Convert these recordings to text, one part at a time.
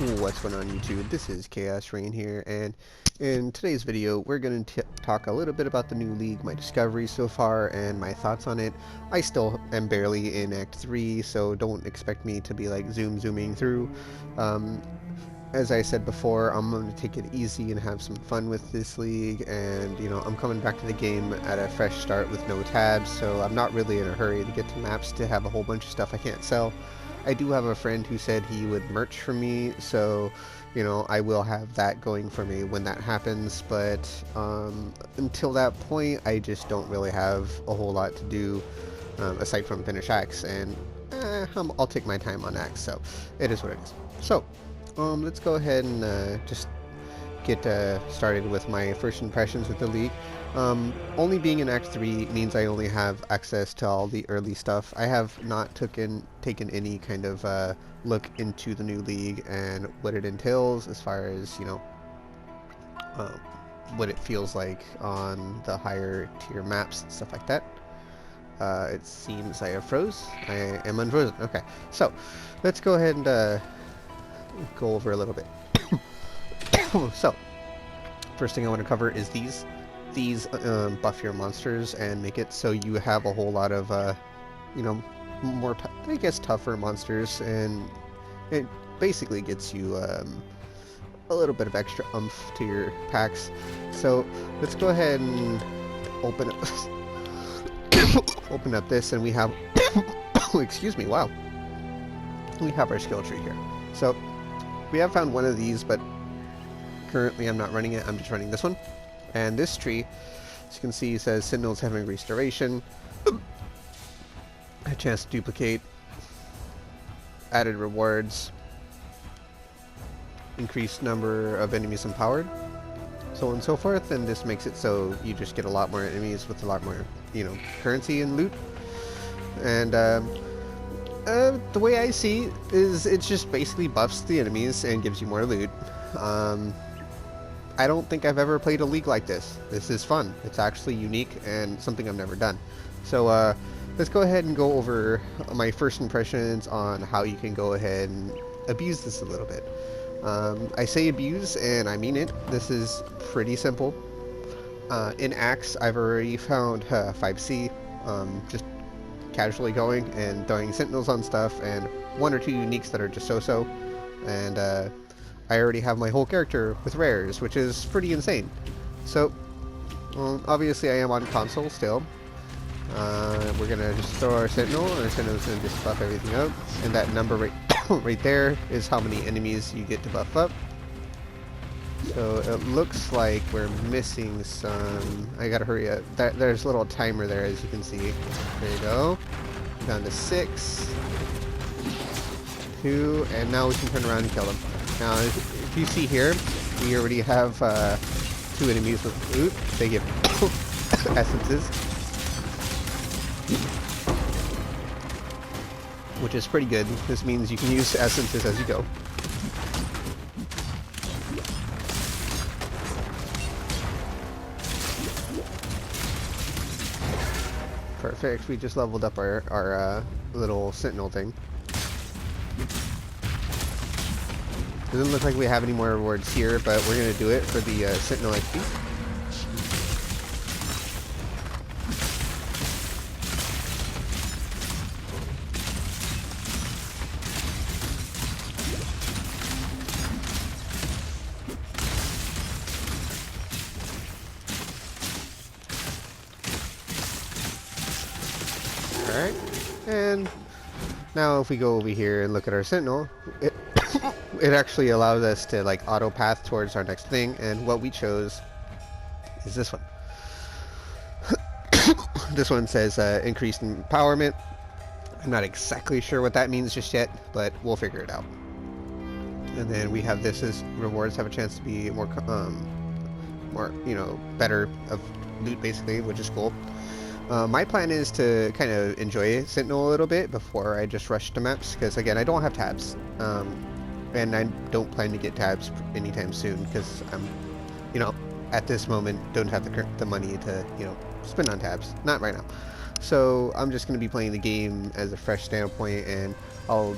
What's going on YouTube? This is Chaos Rain here, and in today's video we're going to talk a little bit about the new league, my discoveries so far, and my thoughts on it. I still am barely in Act 3, so don't expect me to be like zooming through. Um, as I said before, I'm going to take it easy and have some fun with this league, and I'm coming back to the game at a fresh start with no tabs, so I'm not really in a hurry to get to maps to have a whole bunch of stuff I can't sell. I do have a friend who said he would merch for me, so I will have that going for me when that happens, but until that point I just don't really have a whole lot to do aside from finish acts, and I'll take my time on acts, so it is what it is. So let's go ahead and just get started with my first impressions with the league. Only being in Act 3 means I only have access to all the early stuff. I have not taken any kind of look into the new league and what it entails as far as, what it feels like on the higher tier maps and stuff like that. It seems I have froze. I am unfrozen. Okay, so let's go ahead and go over a little bit. So, first thing I want to cover is these buff your monsters and make it so you have a whole lot of more I guess tougher monsters, and it basically gets you a little bit of extra oomph to your packs. So let's go ahead and open up this, and we have excuse me, wow, we have our skill tree here. So we have found one of these, but currently I'm not running it. I'm just running this one. And this tree, as you can see, says Sentinels having restoration, a chance to duplicate, added rewards, increased number of enemies empowered, so on and so forth. And this makes it so you just get a lot more enemies with a lot more, currency and loot. And the way I see it is it's just basically buffs the enemies and gives you more loot. I don't think I've ever played a league like this. This is fun. It's actually unique and something I've never done. So let's go ahead and go over my first impressions on how you can go ahead and abuse this a little bit. I say abuse, and I mean it. This is pretty simple. In Axe, I've already found 5C, just casually going and throwing Sentinels on stuff, and one or two uniques that are just so-so, and I already have my whole character with rares, which is pretty insane. So, obviously I am on console still. We're gonna just throw our Sentinel, and our Sentinel's gonna just buff everything up, and that number right there is how many enemies you get to buff up. So it looks like we're missing some. I gotta hurry up. There's a little timer there, as you can see. There you go. Down to 6, 2, and now we can turn around and kill them. Now, if you see here, we already have 2 enemies with loot. They give essences, which is pretty good. This means you can use essences as you go. Perfect. We just leveled up our little Sentinel thing. Doesn't look like we have any more rewards here, but we're going to do it for the Sentinel XP. Alright, and now if we go over here and look at our Sentinel, it actually allows us to like auto path towards our next thing, and what we chose is this one. This one says increased empowerment. I'm not exactly sure what that means just yet, but we'll figure it out. And then we have this as rewards have a chance to be more better of loot basically, which is cool. My plan is to kind of enjoy Sentinel a little bit before I just rush to maps, because again, I don't have tabs. And I don't plan to get tabs anytime soon, because I'm, at this moment, don't have the money to, spend on tabs. Not right now. So I'm just going to be playing the game as a fresh standpoint, and I'll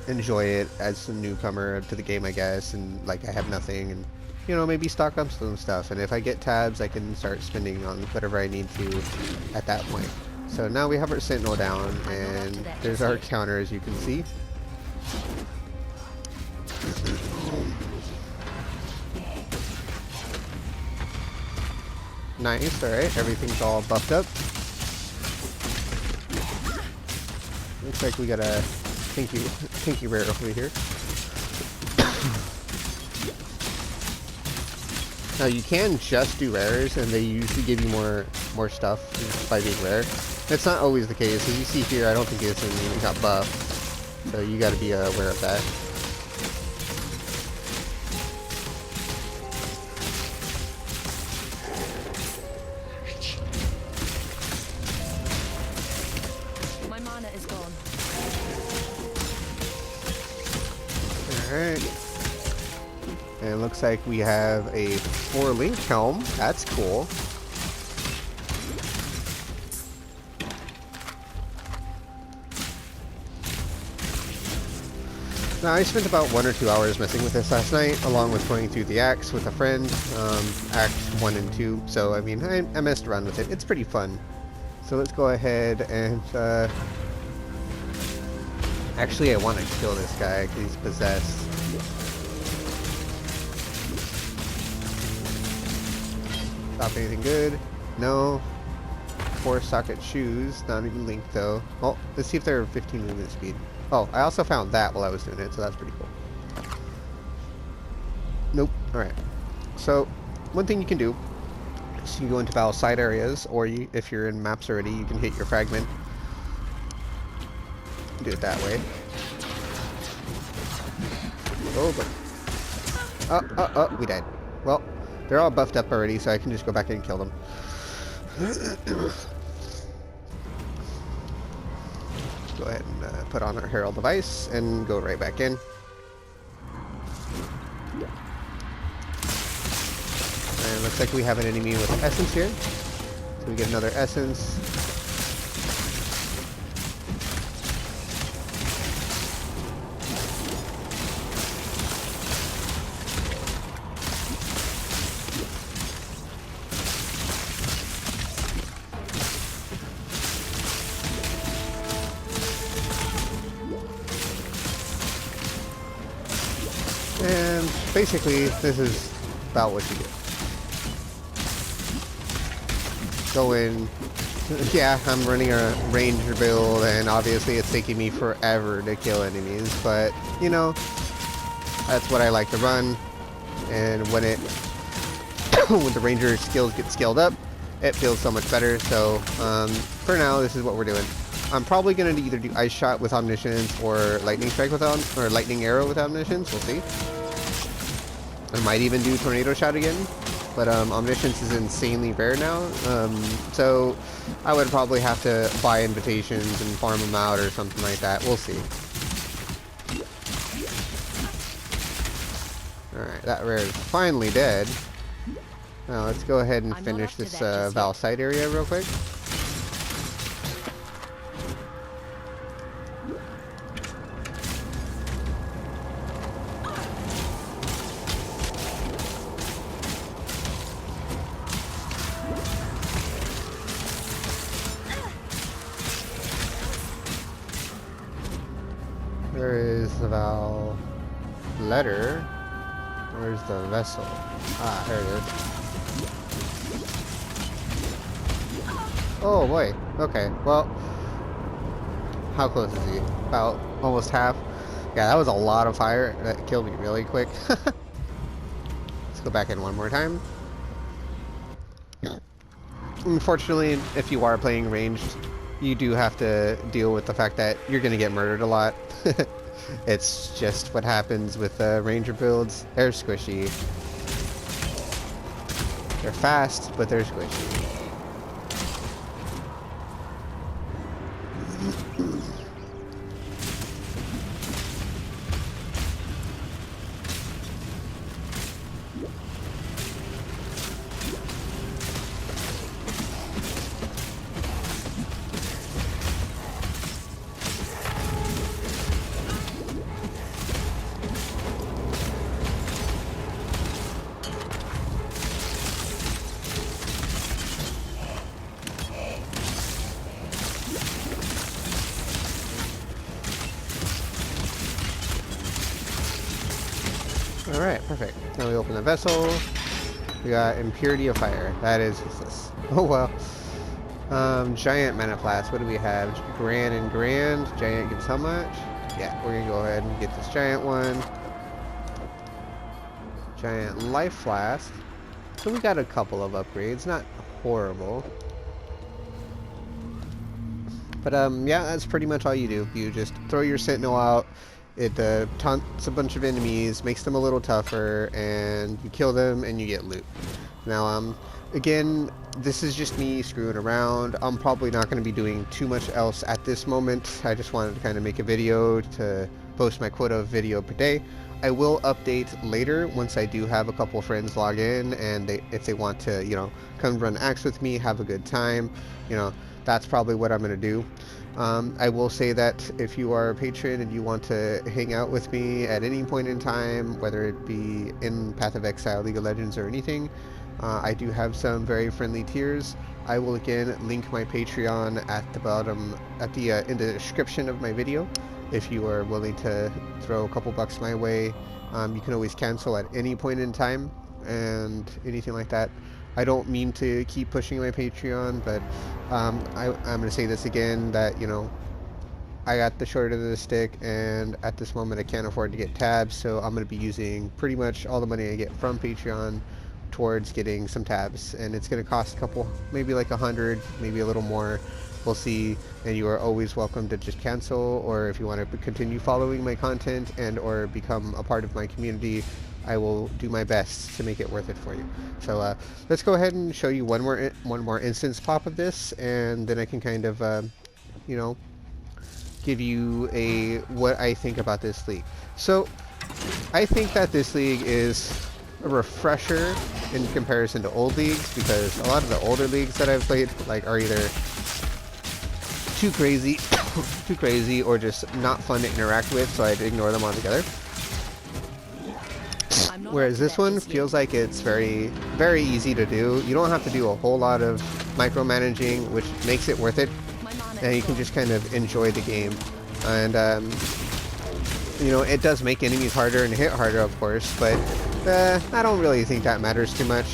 enjoy it as a newcomer to the game, I guess, and like I have nothing, and you know, maybe stock up some stuff, and if I get tabs I can start spending on whatever I need to at that point. So now we have our sentinel down, and there's our counter, as you can see. Nice, alright, everything's all buffed up. Looks like we got a pinky rare over here. Now you can just do rares, and they usually give you more stuff just by being rare. That's not always the case. As you see here, I don't think this one even got buffed, so you got to be aware of that. My mana is gone. Alright. And it looks like we have a 4-link helm. That's cool. Now, I spent about 1 or 2 hours messing with this last night, along with going through the acts with a friend, acts 1 and 2. So, I mean, I messed around with it. It's pretty fun. So let's go ahead and, actually, I want to kill this guy because he's possessed. Stop anything good? No. 4 socket shoes, not even linked though. Well, let's see if they're 15 movement speed. Oh, I also found that while I was doing it, so that's pretty cool. Nope. Alright. So, one thing you can do is you can go into battle side areas, or if you're in maps already, you can hit your fragment. Do it that way. Oh, but... we died. Well, they're all buffed up already, so I can just go back in and kill them. Go ahead and put on our Herald device and go right back in. And looks like we have an enemy with essence here. So we get another essence. And basically, this is about what you do. Go in. Yeah, I'm running a ranger build, and obviously it's taking me forever to kill enemies, but, you know, that's what I like to run. And when when the ranger skills get scaled up, it feels so much better. So, for now, this is what we're doing. I'm probably going to either do Ice Shot with Omniscience or Lightning Strike with or Lightning Arrow with Omniscience. We'll see. I might even do Tornado Shot again, but Omniscience is insanely rare now, so I would probably have to buy invitations and farm them out or something like that. We'll see. Alright, that rare is finally dead. Now let's go ahead and finish this Val side area real quick. Where is the Val letter? Where's the vessel? Ah, there it is. Oh boy. Okay, well, how close is he? About almost half. Yeah, that was a lot of fire. That killed me really quick. Let's go back in one more time. Unfortunately, if you are playing ranged, you do have to deal with the fact that you're going to get murdered a lot. It's just what happens with ranger builds. They're squishy. They're fast, but they're squishy. Alright, perfect. Now we open the vessel. We got Impurity of Fire. That is useless. Oh well. Giant Manaplast. What do we have? Grand and Grand. Giant gives how much? Yeah, we're gonna go ahead and get this giant one. Giant Life Flask. So we got a couple of upgrades. Not horrible. But yeah, that's pretty much all you do. You just throw your Sentinel out. It taunts a bunch of enemies, makes them a little tougher, and you kill them and you get loot. Now, again, this is just me screwing around. I'm probably not going to be doing too much else at this moment. I just wanted to kind of make a video to post my quota of video per day. I will update later once I do have a couple friends log in, and if they want to, you know, come run Axe with me, have a good time, you know, that's probably what I'm going to do. I will say that if you are a patron and you want to hang out with me at any point in time, whether it be in Path of Exile, League of Legends, or anything, I do have some very friendly tiers. I will again link my Patreon at the bottom, in the description of my video. If you are willing to throw a couple bucks my way, you can always cancel at any point in time and anything like that. I don't mean to keep pushing my Patreon, but I'm going to say this again, that, you know, I got the short end of the stick, and at this moment I can't afford to get tabs, so I'm going to be using pretty much all the money I get from Patreon towards getting some tabs, and it's going to cost a couple, maybe like 100, maybe a little more. We'll see, and you are always welcome to just cancel, or if you want to continue following my content and or become a part of my community, I will do my best to make it worth it for you. So let's go ahead and show you one more instance pop of this, and then I can kind of you know, give you what I think about this league. So I think that this league is a refresher in comparison to old leagues, because a lot of the older leagues that I've played are either too crazy or just not fun to interact with, so I'd ignore them altogether. Whereas this one feels like it's very, very easy to do. You don't have to do a whole lot of micromanaging, which makes it worth it, and you can just kind of enjoy the game. And you know, it does make enemies harder and hit harder, of course, but I don't really think that matters too much.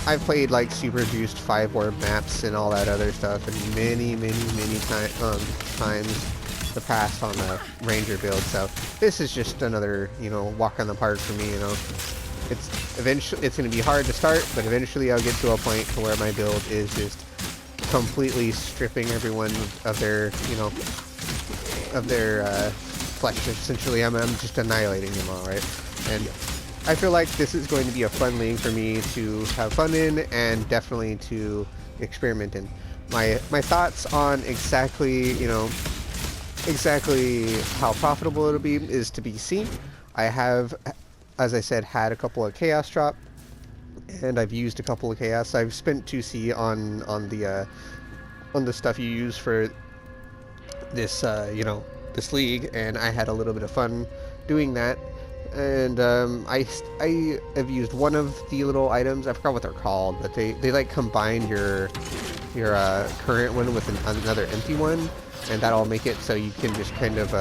I've played like super juiced 5-orb maps and all that other stuff, and many times the past on the Ranger build, so this is just another, you know, walk on the park for me. You know, it's going to be hard to start, but eventually I'll get to a point to where my build is just completely stripping everyone of their, you know, of their flesh. Essentially, I'm just annihilating them all, right? And I feel like this is going to be a fun league for me to have fun in, and definitely to experiment in. My thoughts on exactly, you know, exactly how profitable it'll be is to be seen. I have, as I said, had a couple of chaos drop, and I've used a couple of chaos. I've spent 2C on the stuff you use for this, you know, this league, and I had a little bit of fun doing that. And I have used one of the little items. I forgot what they're called, but they like combine your current one with another empty one, and that'll make it so you can just kind of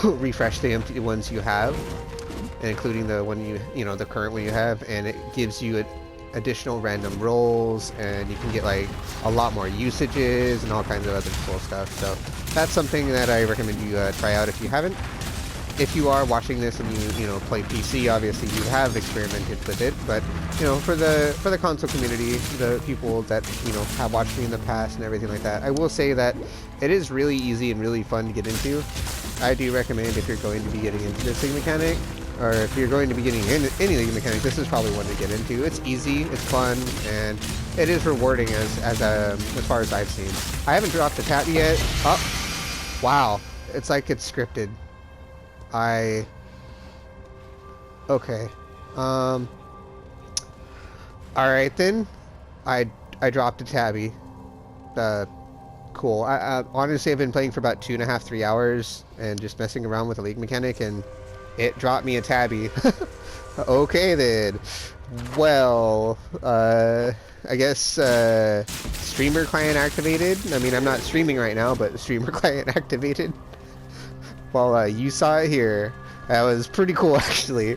refresh the empty ones you have, and including the one you know, the current one you have, and it gives you additional random rolls, and you can get like a lot more usages and all kinds of other cool stuff. So that's something that I recommend you try out if you haven't. If you are watching this and you know, play PC, obviously you have experimented with it, but you know, for the console community, the people that, you know, have watched me in the past and everything like that, I will say that it is really easy and really fun to get into. I do recommend, if you're going to be getting into this league mechanic, or if you're going to be getting into any league mechanic, this is probably one to get into. It's easy, it's fun, and it is rewarding as far as I've seen. I haven't dropped a tab yet. Oh, wow, it's like it's scripted. Okay. Alright then. I dropped a tabby. Cool. I honestly, I've been playing for about 2.5, 3 hours and just messing around with the league mechanic, and it dropped me a tabby. Okay then. Well, I guess streamer client activated. I mean, I'm not streaming right now, but streamer client activated. Well, you saw it here. That was pretty cool, actually.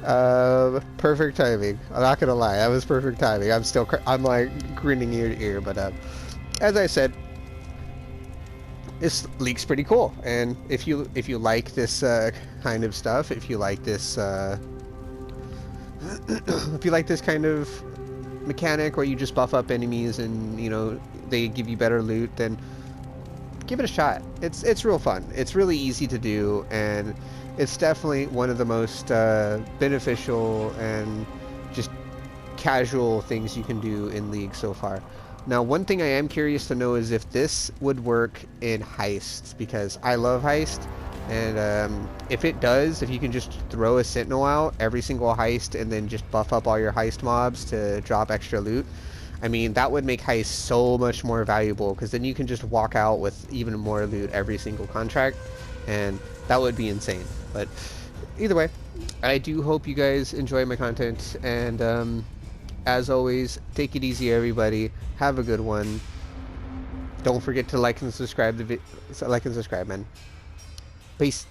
Perfect timing. I'm not gonna lie, that was perfect timing. I'm like grinning ear to ear, but as I said, this league's pretty cool. And if you like this kind of stuff, if you like this if you like this kind of mechanic where you just buff up enemies and they give you better loot, then give it a shot. It's real fun. It's really easy to do, and it's definitely one of the most beneficial and just casual things you can do in League so far. Now, one thing I am curious to know is if this would work in heists, because I love heist, and if it does, if you can just throw a sentinel out every single heist and then just buff up all your heist mobs to drop extra loot, I mean, that would make heist so much more valuable, because then you can just walk out with even more loot every single contract, and that would be insane. But either way, I do hope you guys enjoy my content, and as always, take it easy, everybody. Have a good one. Don't forget to like and subscribe, man. Peace.